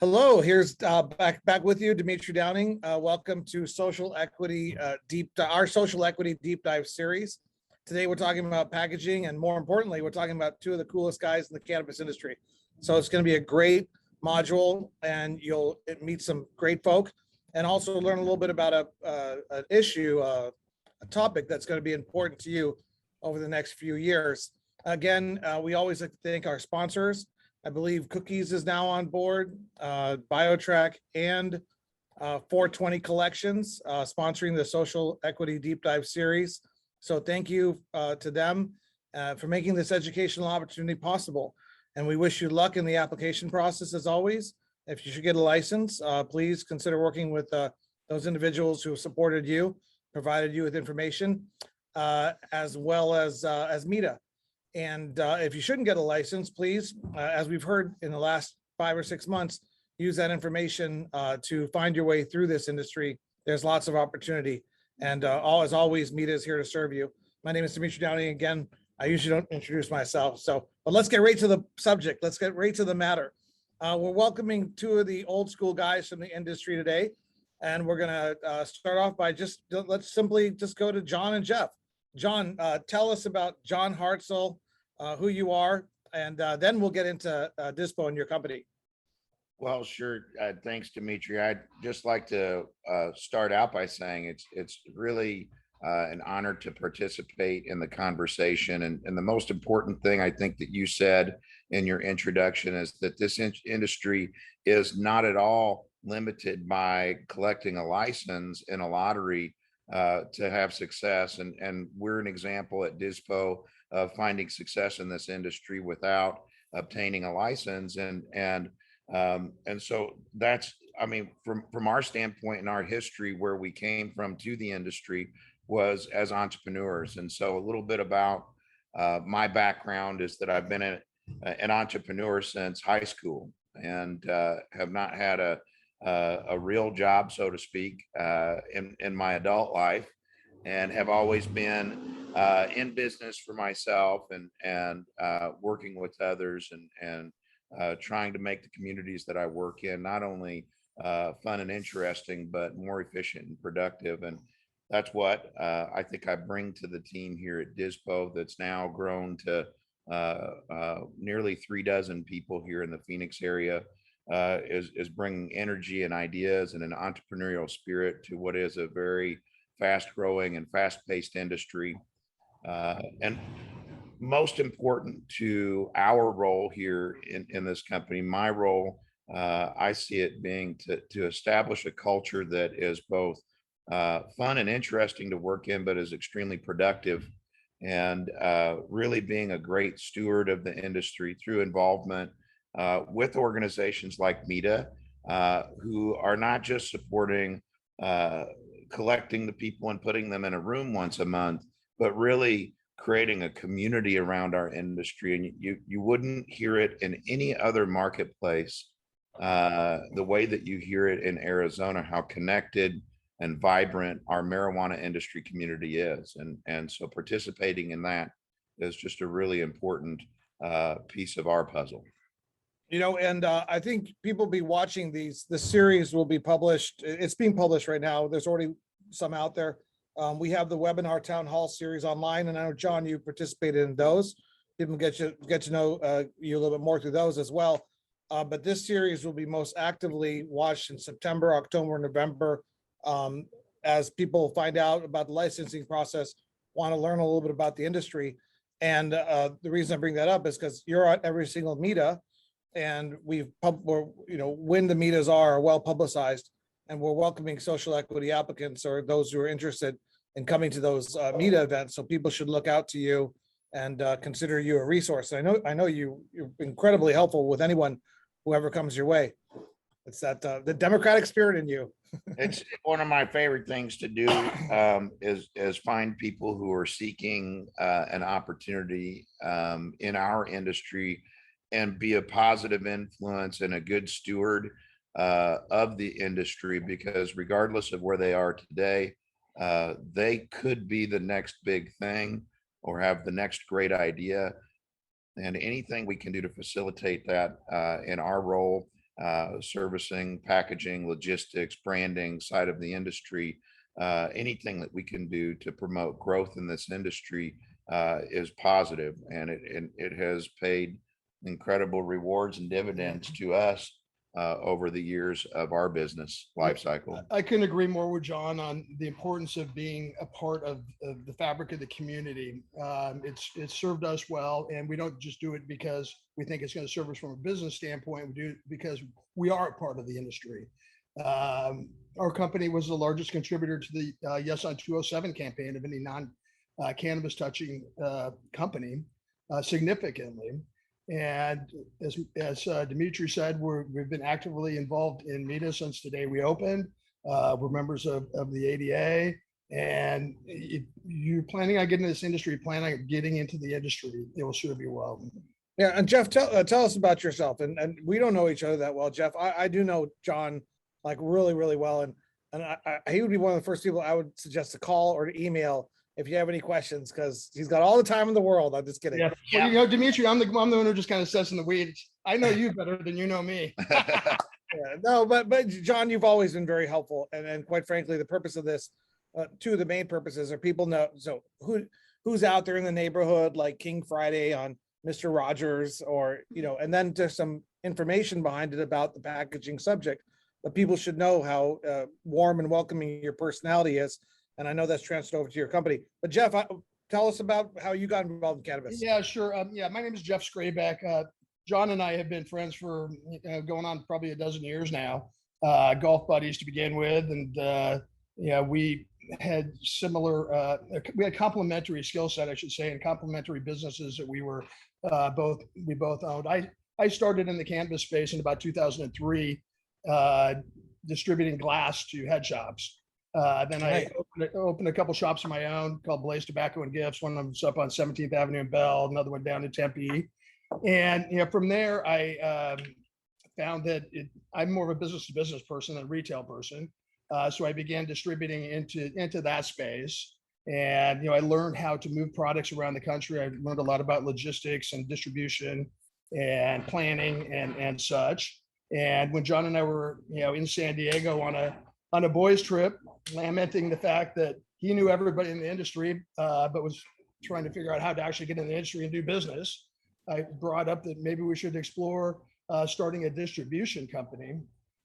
Hello, here's back with you, Dimitri Downing. Welcome to Social Equity our Social Equity Deep Dive series. Today we're talking about packaging, and more importantly, we're talking about two of the coolest guys in the cannabis industry. So it's going to be a great module, and you'll meet some great folk, and also learn a little bit about an issue, a topic that's going to be important to you over the next few years. Again, we always like to thank our sponsors. I believe Cookies is now on board, BioTrack and 420 Collections, sponsoring the Social Equity Deep Dive series. So thank you to them for making this educational opportunity possible. And we wish you luck in the application process as always. If you should get a license, please consider working with those individuals who supported you, provided you with information, as well as META. And if you shouldn't get a license, please, as we've heard in the last 5 or 6 months, use that information to find your way through this industry. There's lots of opportunity. And as always, META is here to serve you. My name is Dimitri Downing. Again, I usually don't introduce myself. But let's get right to the subject. Let's get right to the matter. We're welcoming two of the old school guys from the industry today. And we're going to start off by let's simply go to John and Jeff. John, tell us about John Hartzell, who you are, and then we'll get into Dispo and your company. Well, sure. Thanks, Dimitri. I'd just like to start out by saying it's really an honor to participate in the conversation. And the most important thing I think that you said in your introduction is that this industry is not at all limited by collecting a license in a lottery to have success. And we're an example at Dispo of finding success in this industry without obtaining a license. And so that's, I mean, from our standpoint in our history, where we came from to the industry was as entrepreneurs. And so a little bit about my background is that I've been an entrepreneur since high school, and have not had a real job, so to speak, in my adult life, and have always been in business for myself and working with others and trying to make the communities that I work in not only fun and interesting, but more efficient and productive. And that's what I think I bring to the team here at Dispo, that's now grown to nearly 36 people here in the Phoenix area. Is bringing energy and ideas and an entrepreneurial spirit to what is a very fast-growing and fast-paced industry. And most important to our role here in this company, my role, I see it being to establish a culture that is both fun and interesting to work in, but is extremely productive, and really being a great steward of the industry through involvement with organizations like META, who are not just supporting collecting the people and putting them in a room once a month, but really creating a community around our industry. And you wouldn't hear it in any other marketplace the way that you hear it in Arizona, how connected and vibrant our marijuana industry community is. And so participating in that is just a really important piece of our puzzle. And I think people will be watching these. The series will be published. It's being published right now. There's already some out there. We have the webinar town hall series online, and I know, John, you participated in those. People get to know you a little bit more through those as well. But this series will be most actively watched in September, October, November, as people find out about the licensing process, want to learn a little bit about the industry. And the reason I bring that up is because you're at every single META, and when the meetas are well publicized, and we're welcoming social equity applicants or those who are interested in coming to those META events. So people should look out to you and consider you a resource. I know you're incredibly helpful with anyone, whoever comes your way. It's that the democratic spirit in you. It's one of my favorite things to do, is find people who are seeking an opportunity in our industry, and be a positive influence and a good steward of the industry, because regardless of where they are today, they could be the next big thing or have the next great idea. And anything we can do to facilitate that in our role servicing, packaging, logistics, branding side of the industry. Anything that we can do to promote growth in this industry is positive, and it has paid incredible rewards and dividends to us over the years of our business life cycle. I couldn't agree more with John on the importance of being a part of the fabric of the community. It's served us well, and we don't just do it because we think it's going to serve us from a business standpoint. We do it because we are a part of the industry. Our company was the largest contributor to the Yes on 207 campaign of any non-cannabis touching company, significantly. And as Dimitri said, we've been actively involved in META since the day we opened. We're members of the ADA, and if you're planning on getting into this industry, planning on getting into the industry, it will serve you well. Yeah, and Jeff, tell us about yourself. And we don't know each other that well, Jeff. I do know John like really, really well, and he would be one of the first people I would suggest to call or to email if you have any questions, because he's got all the time in the world. I'm just kidding. Yeah. Well, you know, Dimitri, I'm the one who just kind of sits in the weeds. I know you better than you know me. Yeah, no, but John, you've always been very helpful, and quite frankly, the purpose of this, two of the main purposes are people know so who's out there in the neighborhood, like King Friday on Mr. Rogers, or and then there's some information behind it about the packaging subject. But people should know how warm and welcoming your personality is. And I know that's transferred over to your company. But Jeff, tell us about how you got involved in cannabis. Yeah, sure. My name is Jeff Skrayback. John and I have been friends for going on probably a dozen years now. Golf buddies to begin with, and we had similar, we had complementary skill set, I should say, and complementary businesses that we both owned. I started in the cannabis space in about 2003, distributing glass to head shops. Then I opened a couple shops of my own called Blaze Tobacco and Gifts. One of them's up on 17th Avenue in Bell, another one down in Tempe. And from there, I found that I'm more of a business-to-business person than a retail person. So I began distributing into that space. And I learned how to move products around the country. I learned a lot about logistics and distribution and planning and such. And when John and I were in San Diego on a boys trip, lamenting the fact that he knew everybody in the industry, but was trying to figure out how to actually get in the industry and do business, I brought up that maybe we should explore starting a distribution company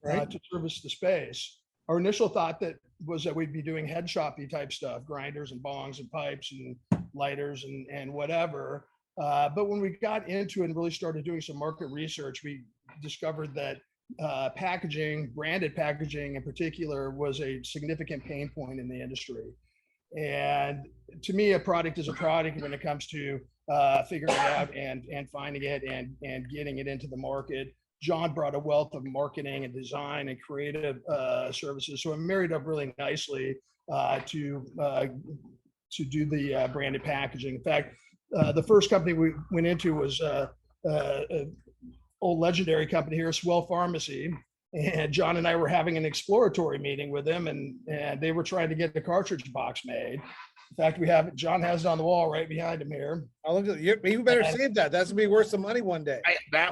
to service the space. Our initial thought was that we'd be doing head shoppy type stuff, grinders and bongs and pipes and lighters and whatever. But when we got into it and really started doing some market research, we discovered that packaging, branded packaging in particular, was a significant pain point in the industry. And to me, a product is a product when it comes to figuring it out and finding it and getting it into the market. John brought a wealth of marketing and design and creative services, so it married up really nicely to do the branded packaging. In fact, the first company we went into was old legendary company here, Swell Pharmacy, and John and I were having an exploratory meeting with them, and they were trying to get the cartridge box made. In fact, John has it on the wall right behind him here. I'll look at you better save that. That's gonna be worth some money one day.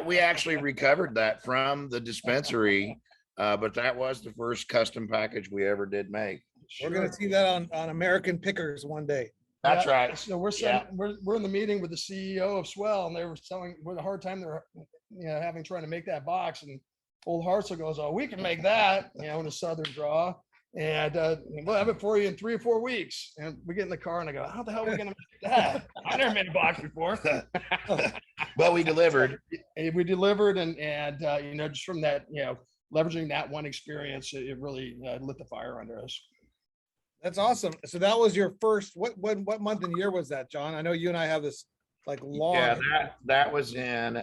We actually recovered that from the dispensary, but that was the first custom package we ever did make. We're gonna see that on American Pickers one day. That's right. So we're in the meeting with the CEO of Swell, and they were telling what a hard time they're having trying to make that box. And old Hartzell goes, "Oh, we can make that," in a southern draw, and we'll have it for you in 3 or 4 weeks. And we get in the car, and I go, "How the hell are we gonna make that? I never made a box before." But we delivered. We delivered, and just from that, leveraging that one experience, it really lit the fire under us. That's awesome. So that was your first. What month and year was that, John? I know you and I have this like long. Yeah, that was in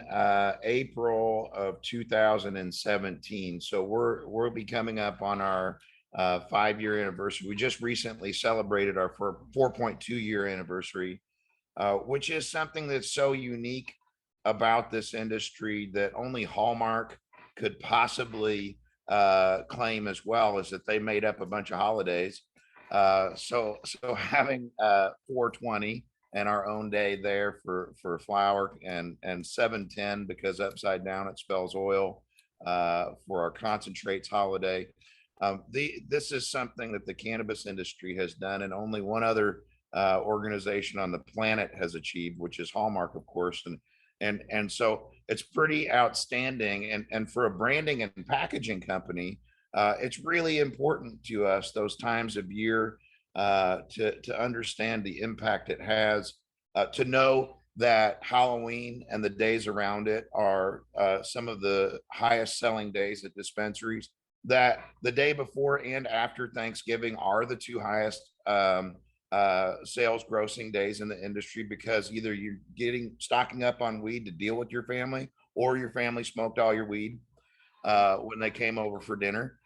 April of 2017. So we'll be coming up on our 5-year anniversary. We just recently celebrated our 4.2-year anniversary, which is something that's so unique about this industry that only Hallmark could possibly claim as well, is that they made up a bunch of holidays. So having 420 and our own day there for flower, and 710 because upside down it spells oil, for our concentrates holiday. This is something that the cannabis industry has done, and only one other organization on the planet has achieved, which is Hallmark, of course. And so it's pretty outstanding. And for a branding and packaging company, it's really important to us those times of year to understand the impact it has, to know that Halloween and the days around it are some of the highest selling days at dispensaries, that the day before and after Thanksgiving are the two highest sales grossing days in the industry, because either you're stocking up on weed to deal with your family, or your family smoked all your weed when they came over for dinner.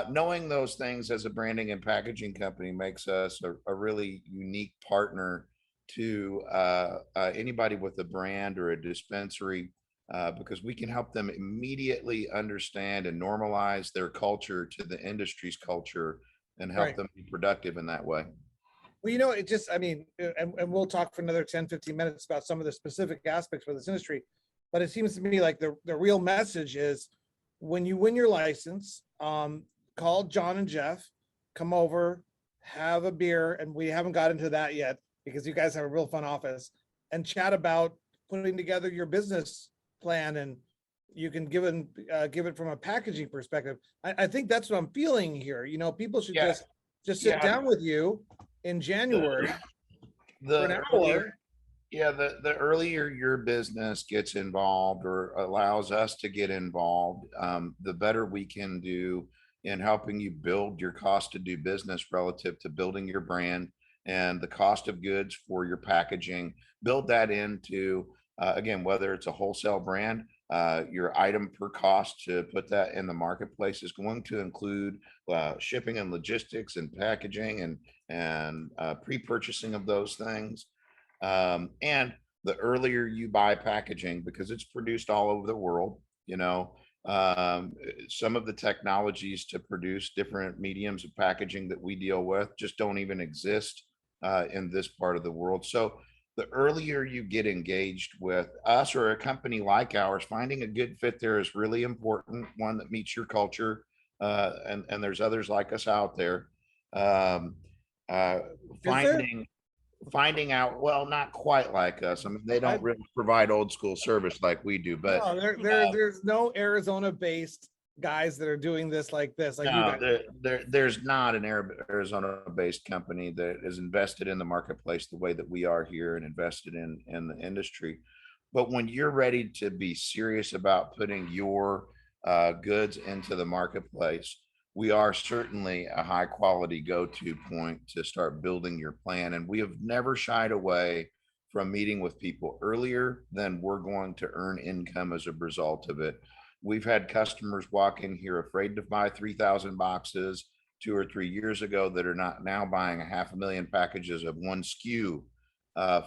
Knowing those things as a branding and packaging company makes us a really unique partner to anybody with a brand or a dispensary, because we can help them immediately understand and normalize their culture to the industry's culture, and help Right. them be productive in that way. Well, you know, it just, I mean, and we'll talk for another 10, 15 minutes about some of the specific aspects for this industry. But it seems to me like the real message is, when you win your license, call John and Jeff, come over, have a beer, and we haven't got into that yet because you guys have a real fun office, and chat about putting together your business plan, and you can give it from a packaging perspective. I think that's what I'm feeling here. You know, people should Yeah. just sit Yeah. down with you in January for an The hour. earlier, yeah, the earlier your business gets involved or allows us to get involved, the better we can do in helping you build your cost to do business relative to building your brand and the cost of goods for your packaging. Build that into, again, whether it's a wholesale brand, your item per cost to put that in the marketplace is going to include shipping and logistics and packaging and pre-purchasing of those things. And the earlier you buy packaging, because it's produced all over the world, you know, some of the technologies to produce different mediums of packaging that we deal with just don't even exist in this part of the world. So the earlier you get engaged with us or a company like ours, finding a good fit there is really important, one that meets your culture. And there's others like us out there. Um, uh, Is there? finding out, well, not quite like us. I mean, they don't really provide old school service like we do, but No, there's no Arizona-based guys that are doing this like you no, guys. there's not an Arizona-based company that is invested in the marketplace the way that we are here and invested in the industry. But when you're ready to be serious about putting your goods into the marketplace, we are certainly a high quality go-to point to start building your plan. And we have never shied away from meeting with people earlier than we're going to earn income as a result of it. We've had customers walk in here afraid to buy 3,000 boxes 2 or 3 years ago that are not now buying 500,000 packages of one SKU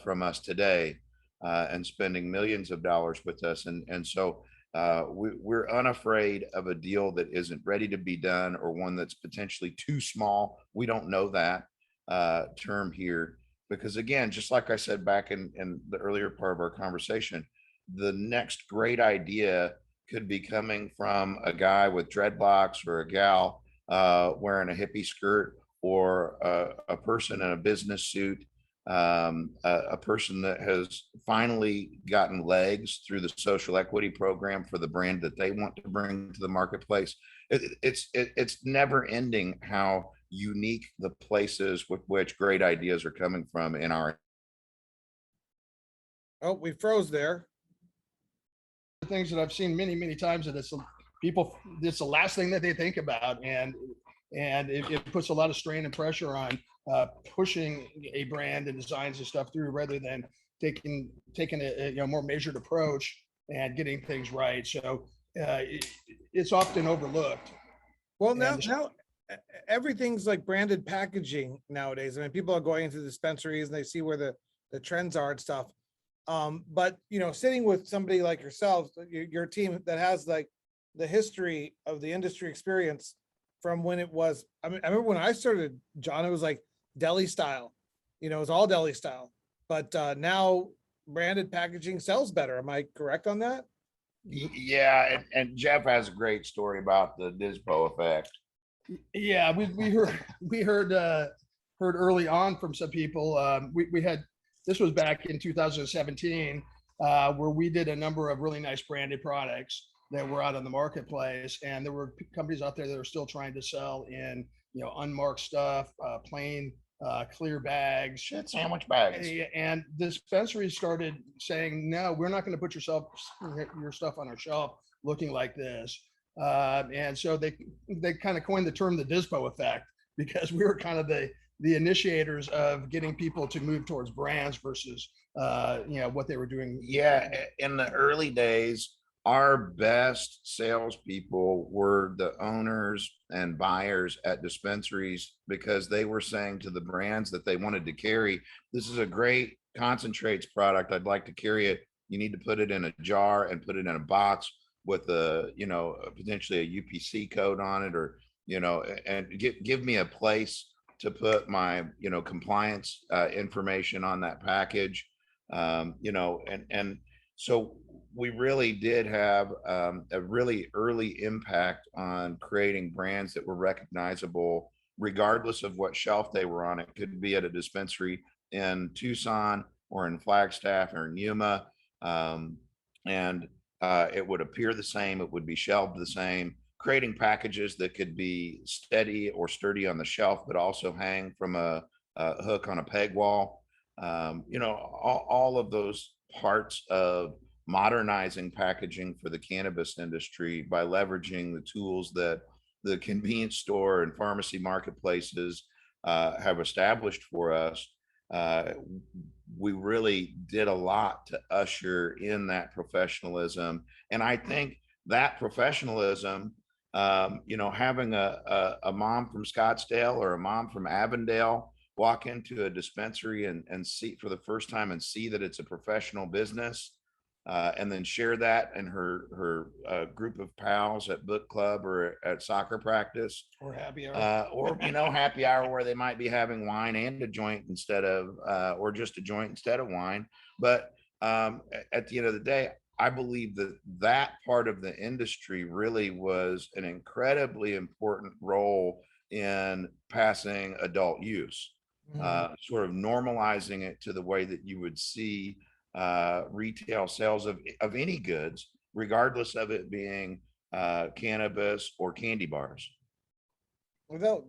from us today, and spending millions of dollars with us. And so we're unafraid of a deal that isn't ready to be done, or one that's potentially too small. We don't know that term here, because again, just like I said back in the earlier part of our conversation, the next great idea could be coming from a guy with dreadlocks, or a gal wearing a hippie skirt, or a person in a business suit, a person that has finally gotten legs through the social equity program for the brand that they want to bring to the marketplace. It's never ending how unique the places with which great ideas are coming from in our. Oh, we froze there. The things that I've seen many, many times, that it's people, it's the last thing that they think about. And it puts a lot of strain and pressure on pushing a brand and designs and stuff through, rather than taking a more measured approach and getting things right. So it's often overlooked. Well, now everything's like branded packaging nowadays. I mean, people are going into dispensaries and they see where the trends are and stuff. But you know, sitting with somebody like yourselves, your team that has like the history of the industry experience from when it was, I mean, I remember when I started, John, it was like deli style, you know, it was all deli style, but now branded packaging sells better. Am I correct on that? Yeah, and Jeff has a great story about the Dispo effect. Yeah, we heard early on from some people. We had this was back in 2017, where we did a number of really nice branded products that were out on the marketplace, and there were companies out there that are still trying to sell in unmarked stuff, plain clear bags. Shit sandwich bags. And dispensaries started saying, no, we're not going to put your stuff on our shelf looking like this. And so they kind of coined the term the Dispo effect, because we were kind of the initiators of getting people to move towards brands versus what they were doing. Yeah, in the early days, our best salespeople were the owners and buyers at dispensaries, because they were saying to the brands that they wanted to carry, this is a great concentrates product. I'd like to carry it. You need to put it in a jar and put it in a box with potentially a UPC code on it, or, and give me a place to put my, compliance information on that package. And so we really did have a really early impact on creating brands that were recognizable, regardless of what shelf they were on. It could be at a dispensary in Tucson or in Flagstaff or in Yuma. And it would appear the same. It would be shelved the same, creating packages that could be steady or sturdy on the shelf, but also hang from a hook on a peg wall. All of those parts of modernizing packaging for the cannabis industry by leveraging the tools that the convenience store and pharmacy marketplaces have established for us. We really did a lot to usher in that professionalism. And I think that professionalism, having a mom from Scottsdale or a mom from Avondale walk into a dispensary and see for the first time and see that it's a professional business, and then share that in her group of pals at book club or at soccer practice or happy hour, or happy hour, where they might be having wine and a joint instead of or just a joint instead of wine. But at the end of the day, I believe that part of the industry really was an incredibly important role in passing adult use, sort of normalizing it to the way that you would see retail sales of any goods, regardless of it being cannabis or candy bars. Well,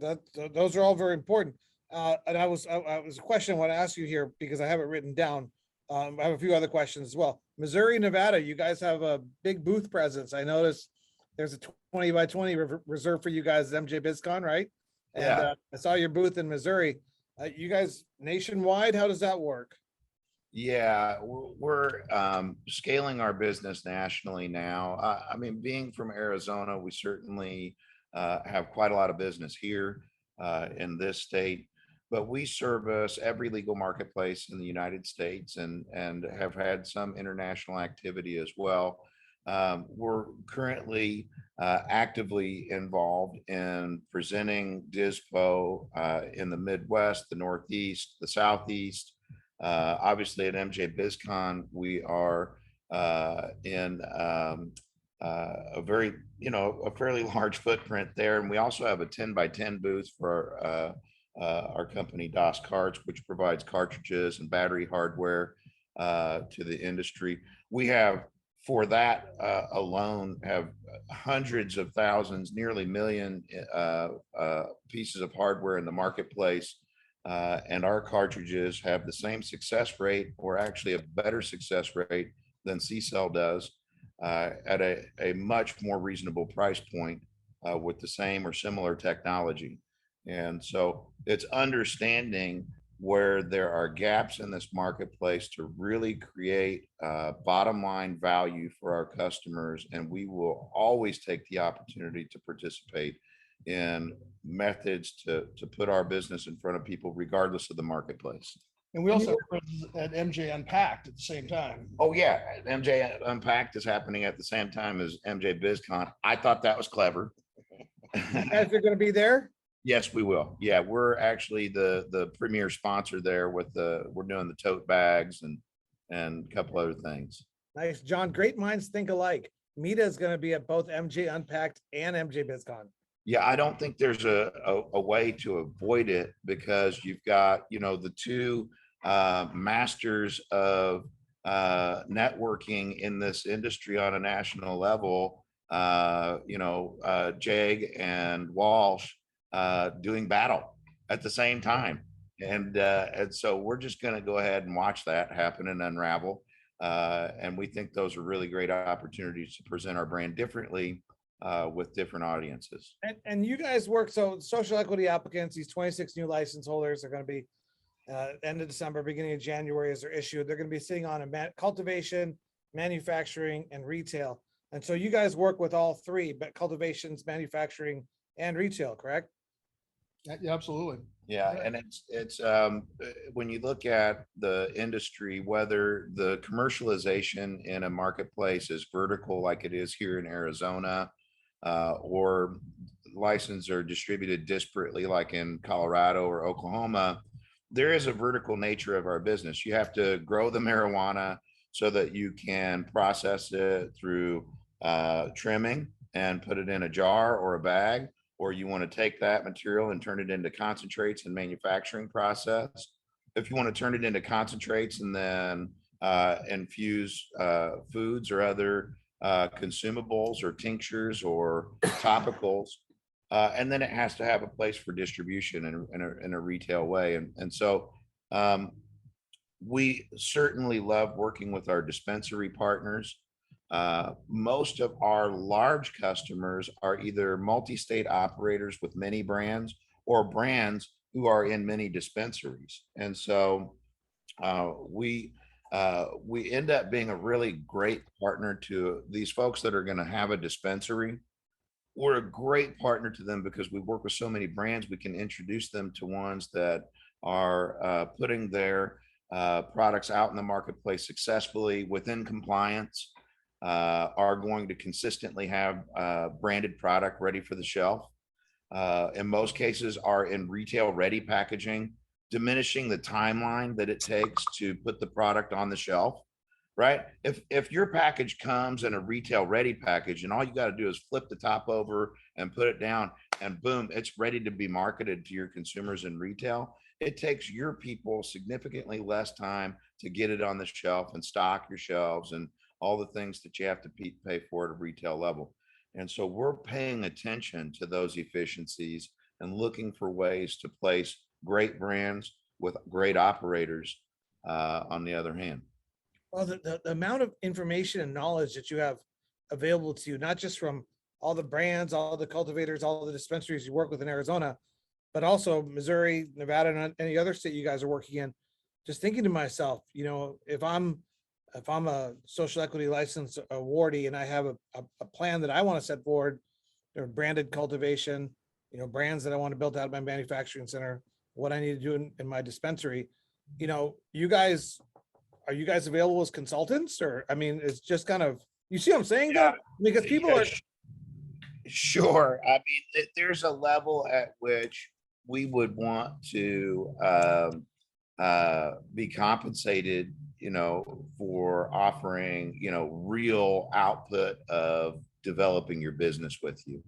those are all very important. And I was a question I want to ask you here, because I have it written down. I have a few other questions as well. Missouri, Nevada, you guys have a big booth presence. I noticed there's a 20 by 20 reserved for you guys at MJ BizCon, right? And Yeah. I saw your booth in Missouri. You guys nationwide, how does that work? Yeah, we're scaling our business nationally now. I mean, being from Arizona, we certainly have quite a lot of business here in this state, but we service every legal marketplace in the United States and have had some international activity as well. We're currently actively involved in presenting DISPO in the Midwest, the Northeast, the Southeast. Obviously at MJ BizCon, we are in a very, a fairly large footprint there. And we also have a 10 by 10 booth for our company, DOS Carts, which provides cartridges and battery hardware to the industry. We have, for that alone, have hundreds of thousands, nearly million pieces of hardware in the marketplace. And our cartridges have the same success rate, or actually a better success rate than C-Cell does, at a much more reasonable price point with the same or similar technology. And so it's understanding where there are gaps in this marketplace to really create bottom line value for our customers. And we will always take the opportunity to participate in methods to put our business in front of people, regardless of the marketplace. And we also have at MJ Unpacked at the same time. Oh yeah, MJ Unpacked is happening at the same time as MJ BizCon. I thought that was clever. You guys are going to be there? Yes, we will. Yeah, we're actually the premier sponsor there with we're doing the tote bags and a couple other things. Nice, John. Great minds think alike. Mita is going to be at both MJ Unpacked and MJ BizCon. Yeah, I don't think there's a way to avoid it because you've got, the two masters of networking in this industry on a national level, Jag and Walsh doing battle at the same time. And so we're just going to go ahead and watch that happen and unravel. And we think those are really great opportunities to present our brand differently with different audiences. And you guys work, so social equity applicants, these 26 new license holders are going to be end of December, beginning of January as they're issued. They're going to be sitting on cultivation, manufacturing, and retail. And so you guys work with all three, but cultivations, manufacturing, and retail, correct? Yeah, absolutely. Yeah, and it's when you look at the industry, whether the commercialization in a marketplace is vertical like it is here in Arizona, or licensed or distributed disparately like in Colorado or Oklahoma, there is a vertical nature of our business. You have to grow the marijuana so that you can process it through trimming and put it in a jar or a bag, or you want to take that material and turn it into concentrates and manufacturing process. If you want to turn it into concentrates and then infuse foods or other consumables or tinctures or topicals, and then it has to have a place for distribution in a retail way. And so we certainly love working with our dispensary partners. Most of our large customers are either multi-state operators with many brands or brands who are in many dispensaries. And so we end up being a really great partner to these folks that are going to have a dispensary. We're a great partner to them because we work with so many brands. We can introduce them to ones that are putting their products out in the marketplace successfully within compliance, are going to consistently have branded product ready for the shelf. In most cases are in retail ready packaging, diminishing the timeline that it takes to put the product on the shelf, right? If your package comes in a retail ready package and all you got to do is flip the top over and put it down and boom, it's ready to be marketed to your consumers in retail. It takes your people significantly less time to get it on the shelf and stock your shelves and all the things that you have to pay for at a retail level. And so we're paying attention to those efficiencies and looking for ways to place great brands with great operators on the other hand. Well, the amount of information and knowledge that you have available to you, not just from all the brands, all the cultivators, all the dispensaries you work with in Arizona, but also Missouri, Nevada, and any other state you guys are working in. Just thinking to myself, if I'm a social equity license awardee and I have a plan that I want to set forward, or branded cultivation, brands that I want to build out my manufacturing center, what I need to do in my dispensary, are you guys available as consultants? Or, I mean, it's just kind of, you see what I'm saying though? Because people are. Sure. I mean, there's a level at which we would want to be compensated, for offering, real output of developing your business with you.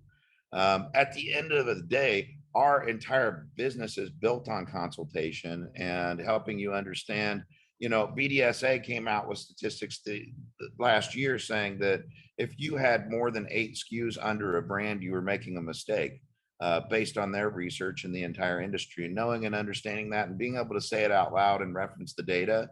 At the end of the day, our entire business is built on consultation and helping you understand. BDSA came out with statistics last year saying that if you had more than 8 SKUs under a brand, you were making a mistake, based on their research in the entire industry. And knowing and understanding that and being able to say it out loud and reference the data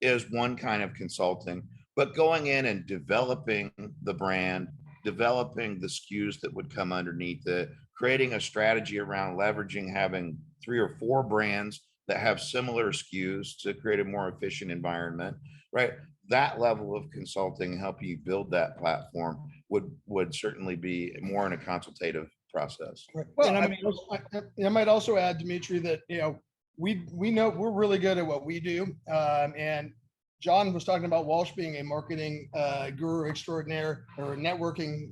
is one kind of consulting. But going in and developing the brand, developing the SKUs that would come underneath it, creating a strategy around leveraging having 3 or 4 brands that have similar SKUs to create a more efficient environment, right? That level of consulting, help you build that platform would certainly be more in a consultative process. Well, I might also add, Dimitri, that we know we're really good at what we do, and John was talking about Walsh being a marketing guru extraordinaire or networking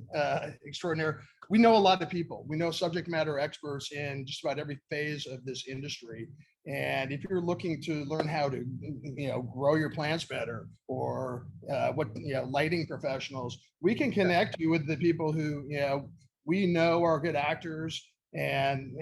extraordinaire. We know a lot of people. We know subject matter experts in just about every phase of this industry. And if you're looking to learn how to, grow your plants better, or lighting professionals, we can connect you with the people who, we know are good actors. And,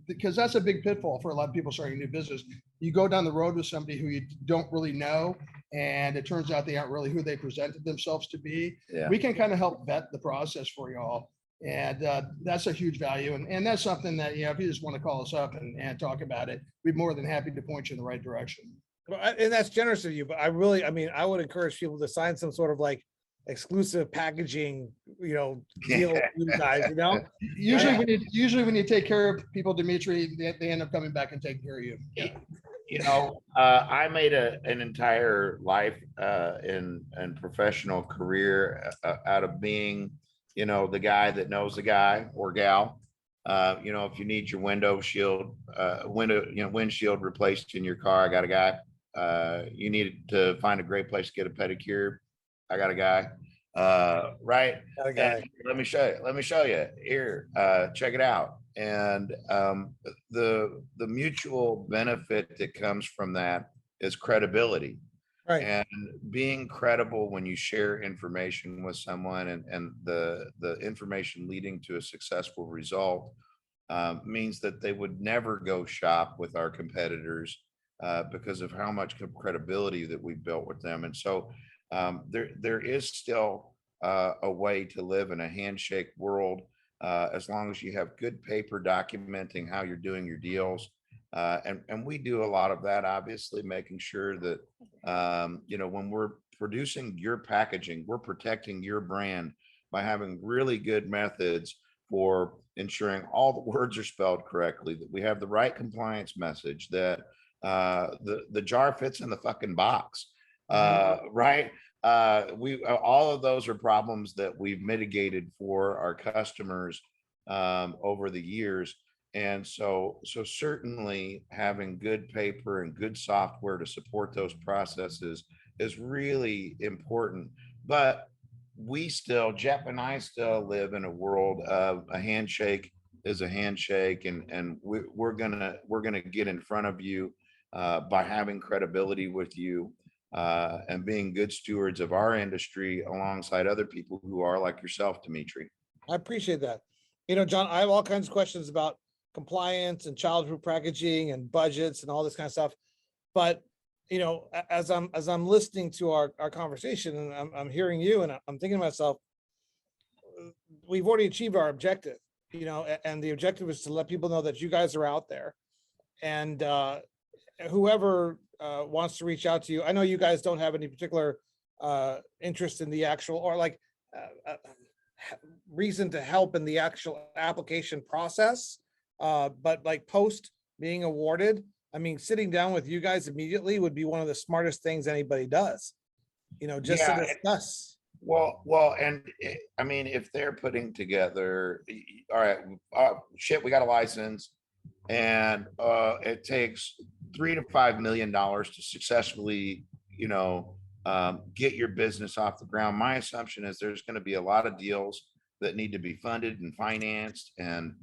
because that's a big pitfall for a lot of people starting a new business. You go down the road with somebody who you don't really know, and it turns out they aren't really who they presented themselves to be. Yeah. We can kind of help vet the process for y'all. And that's a huge value. And that's something that, if you just want to call us up and talk about it, we'd be more than happy to point you in the right direction. Well, and that's generous of you, but I would encourage people to sign some sort of like exclusive packaging, deal with you guys, Usually when you take care of people, Dimitri, they end up coming back and taking care of you. I made an entire life and professional career out of being, the guy that knows the guy or gal. If you need your windshield replaced in your car, I got a guy. You need to find a great place to get a pedicure, I got a guy. Right. Got a guy. And let me show you here. Check it out. And the mutual benefit that comes from that is credibility. Right. And being credible when you share information with someone, and the information leading to a successful result means that they would never go shop with our competitors because of how much credibility that we built with them. And so there is still a way to live in a handshake world as long as you have good paper documenting how you're doing your deals. And we do a lot of that, obviously, making sure that, when we're producing your packaging, we're protecting your brand by having really good methods for ensuring all the words are spelled correctly, that we have the right compliance message, that the jar fits in the fucking box, right? All of those are problems that we've mitigated for our customers over the years. And so certainly having good paper and good software to support those processes is really important. But Jeff and I still live in a world of a handshake is a handshake, and we're gonna get in front of you by having credibility with you and being good stewards of our industry alongside other people who are like yourself, Dimitri. I appreciate that. John, I have all kinds of questions about compliance and childproof packaging and budgets and all this kind of stuff. But, as I'm listening to our conversation, and I'm hearing you, and I'm thinking to myself, we've already achieved our objective, and the objective is to let people know that you guys are out there. And whoever wants to reach out to you, I know you guys don't have any particular interest in the actual, or like reason to help in the actual application process. But like post being awarded, sitting down with you guys immediately would be one of the smartest things anybody does, just to discuss. Well, and if they're putting together, all right, shit, we got a license, and it takes $3 to $5 million to successfully, get your business off the ground. My assumption is there's going to be a lot of deals that need to be funded and financed, and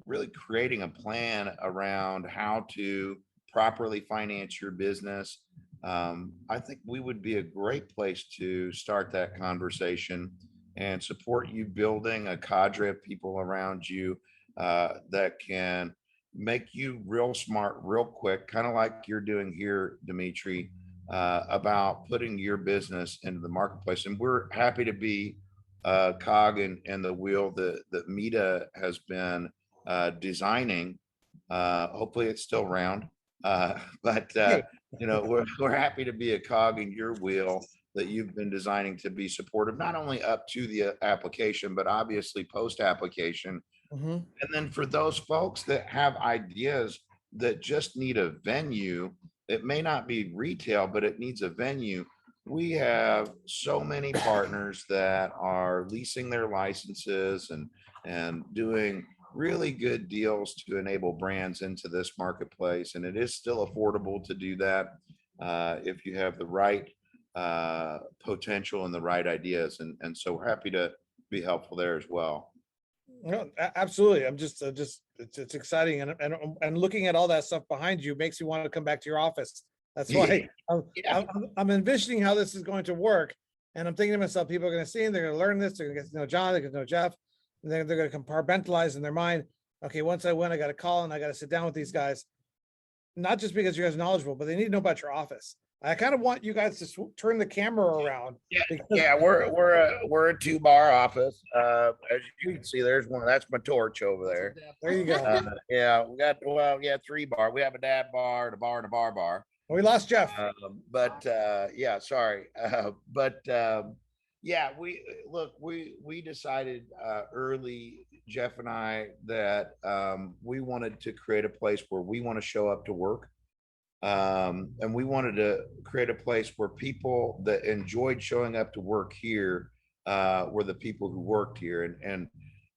really creating a plan around how to properly finance your business. I think we would be a great place to start that conversation and support you building a cadre of people around you that can make you real smart, real quick, kind of like you're doing here, Dimitri, about putting your business into the marketplace. And we're happy to be a cog in the wheel that Mita has been designing. Hopefully it's still round, but we're happy to be a cog in your wheel that you've been designing to be supportive, not only up to the application, but obviously post application. And then for those folks that have ideas that just need a venue, it may not be retail, but it needs a venue. We have so many partners that are leasing their licenses and doing really good deals to enable brands into this marketplace. And it is still affordable to do that if you have the right potential and the right ideas. And so we're happy to be helpful there as well. No, absolutely. I'm just it's exciting, and looking at all that stuff behind you makes me want to come back to your office. That's why Yeah. I'm envisioning how this is going to work, and I'm thinking to myself, people are going to see, and they're going to learn this. They're going to get to know John. They're going to know Jeff. And they're going to compartmentalize in their mind. Okay, once I win, I got to call and I got to sit down with these guys. Not just because you guys are knowledgeable, but they need to know about your office. I kind of want you guys to turn the camera around. Yeah, because yeah, we're a 2-bar office. As you can see, there's one. That's my torch over there. there you go. Yeah, we got 3-bar. We have a dab bar, and a bar, and a bar. We lost Jeff. Yeah, sorry. Yeah, we decided early, Jeff and I, that we wanted to create a place where we want to show up to work. And we wanted to create a place where people that enjoyed showing up to work here were the people who worked here, and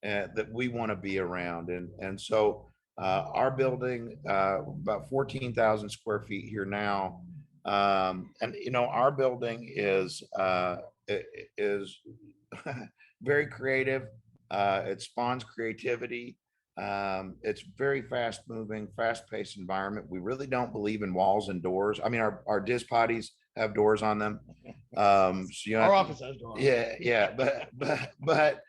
that we want to be around. And so our building, about 14,000 square feet here now. And our building is very creative. It spawns creativity. It's very fast moving, fast paced environment. We really don't believe in walls and doors. I mean, our disc potties have doors on them. So Our office has doors. Yeah. But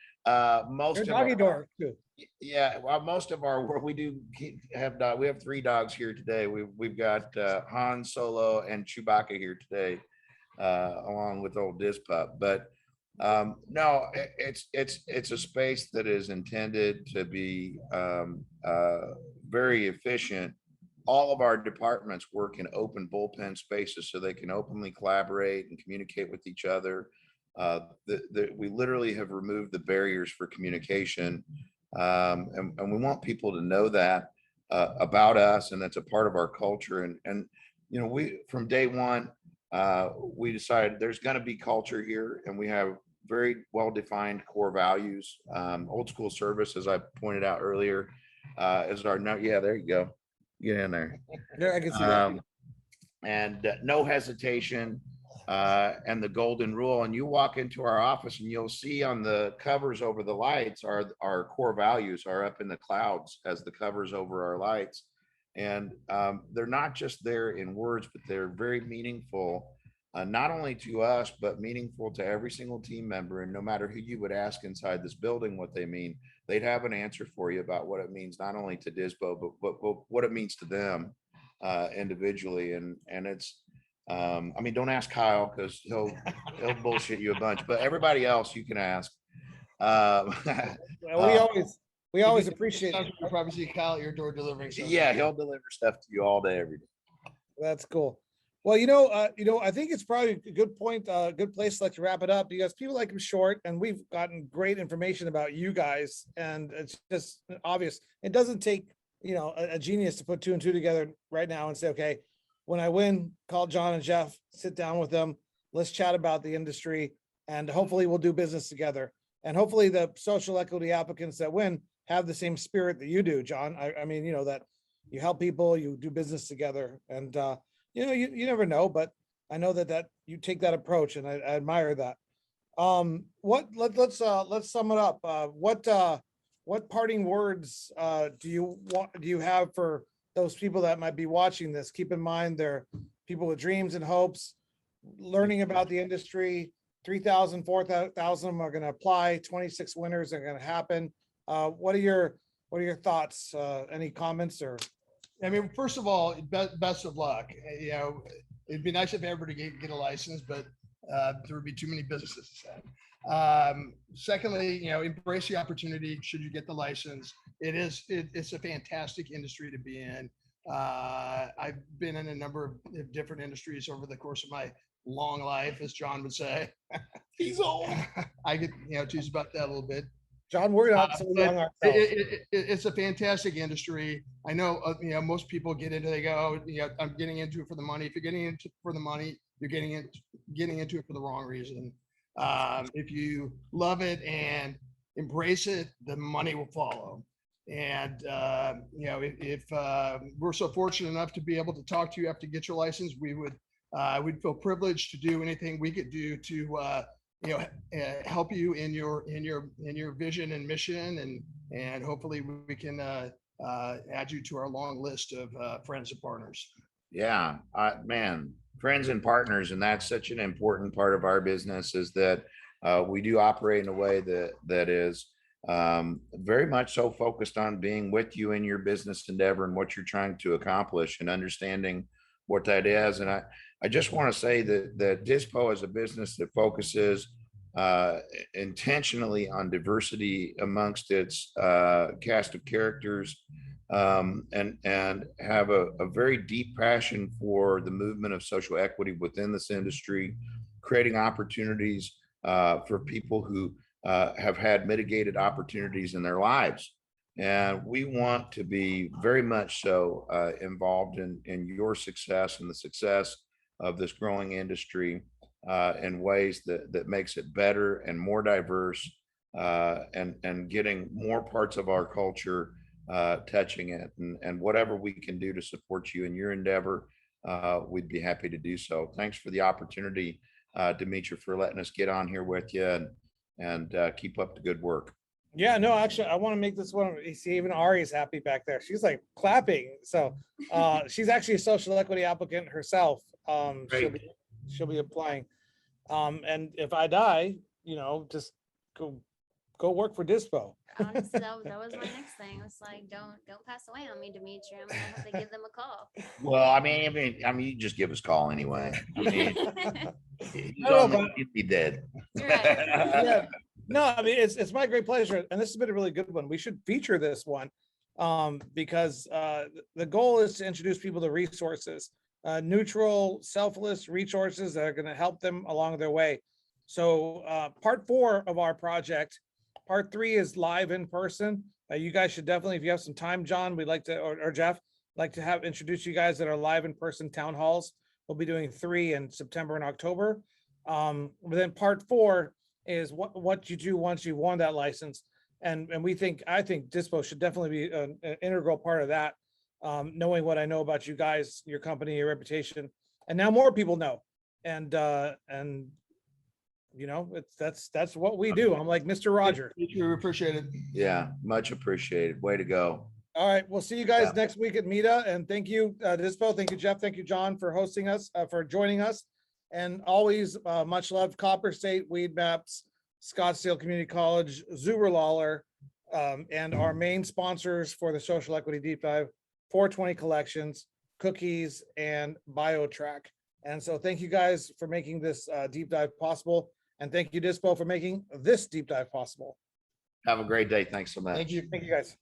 most There's of doggy door too. yeah, well, most of our we do have we have 3 dogs here today. We've got Han Solo and Chewbacca here today, along with old Diz Pup. But no, it's a space that is intended to be very efficient. All of our departments work in open bullpen spaces so they can openly collaborate and communicate with each other. We literally have removed the barriers for communication. And we want people to know that about us, and that's a part of our culture. And we, from day one, we decided there's going to be culture here, and we have very well-defined core values. Old school service, as I pointed out earlier, is our no. Yeah, there you go. Get in there. Yeah, I can see that. And no hesitation. And the golden rule. And you walk into our office and you'll see on the covers over the lights, our core values are up in the clouds as the covers over our lights. And they're not just there in words, but they're very meaningful, not only to us, but meaningful to every single team member. And no matter who you would ask inside this building what they mean, they'd have an answer for you about what it means, not only to Dispo, but what it means to them individually. And it's, I mean, don't ask Kyle because he'll bullshit you a bunch, but everybody else you can ask. We always appreciate it. You'll probably see Kyle at your door delivering something. Yeah, he'll deliver stuff to you all day, every day. That's cool. Well, I think it's probably a good point, good place to wrap it up, because people like him short, and we've gotten great information about you guys, and it's just obvious. It doesn't take, a genius to put 2 and 2 together right now and say, okay, when I win, call John and Jeff, sit down with them, let's chat about the industry, and hopefully we'll do business together. And hopefully the social equity applicants that win have the same spirit that you do, John. I mean, that you help people, you do business together, and you never know, but I know that you take that approach, and I admire that. Let's sum it up. What parting words do you have for those people that might be watching this? Keep in mind, they're people with dreams and hopes, learning about the industry. 3,000, 4,000 of them are going to apply. 26 winners are going to happen. What are your thoughts? Any comments? Or I mean, first of all, best of luck. It'd be nice if everybody get a license, but there would be too many businesses to say. Secondly, embrace the opportunity should you get the license. It's a fantastic industry to be in. I've been in a number of different industries over the course of my long life, as John would say. He's old. I could, tease about that a little bit. John, we're not so young ourselves. It's a fantastic industry. I know, most people get into, they go, I'm getting into it for the money. If you're getting into it for the money, you're getting into it for the wrong reason. If you love it and embrace it, the money will follow. And, if we're so fortunate enough to be able to talk to you after you get your license, we'd feel privileged to do anything we could do to help you in your vision and mission, and hopefully we can add you to our long list of friends and partners. Yeah, man, friends and partners, and that's such an important part of our business, is that we do operate in a way that is very much so focused on being with you in your business endeavor and what you're trying to accomplish, and understanding what that is. And I just want to say that Dispo is a business that focuses intentionally on diversity amongst its cast of characters, and have a very deep passion for the movement of social equity within this industry, creating opportunities for people who have had mitigated opportunities in their lives. And we want to be very much so involved in your success and the success of this growing industry in ways that makes it better and more diverse, and getting more parts of our culture touching it. And whatever we can do to support you in your endeavor, we'd be happy to do so. Thanks for the opportunity, Demetri, for letting us get on here with you, and keep up the good work. Yeah, no, actually, I want to make this one. You see, even Ari's happy back there. She's like clapping. So she's actually a social equity applicant herself. She'll be applying. And if I die, just go work for Dispo. Honestly, that was my next thing. It's like, don't pass away on me, Demetri. I'm gonna have to give them a call. Well, I mean, you just give us a call anyway. I mean, you'd be dead. Right. Yeah. No, I mean, it's my great pleasure, and this has been a really good one. We should feature this one because the goal is to introduce people to resources, neutral, selfless resources that are going to help them along their way. So part 4 of our project, part 3 is live in person. You guys should definitely, if you have some time, John, we'd like to, or Jeff, like to have introduce you guys that are live in person town halls. We'll be doing 3 in September and October. But then part 4 is what you do once you've won that license. And I think Dispo should definitely be an integral part of that. Knowing what I know about you guys, your company, your reputation, and now more people know. And that's what we do. I'm like Mr. Roger. We appreciate it. Yeah, much appreciated. Way to go. All right, we'll see you guys next week at META. And thank you, Dispo. Thank you, Jeff. Thank you, John, for hosting us, for joining us. And always much love, Copper State, Weed Maps, Scottsdale Community College, Zuber Lawler, and our main sponsors for the Social Equity Deep Dive, 420 Collections, Cookies, and BioTrack. And so thank you guys for making this deep dive possible. And thank you, Dispo, for making this deep dive possible. Have a great day. Thanks so much. Thank you. Thank you, guys.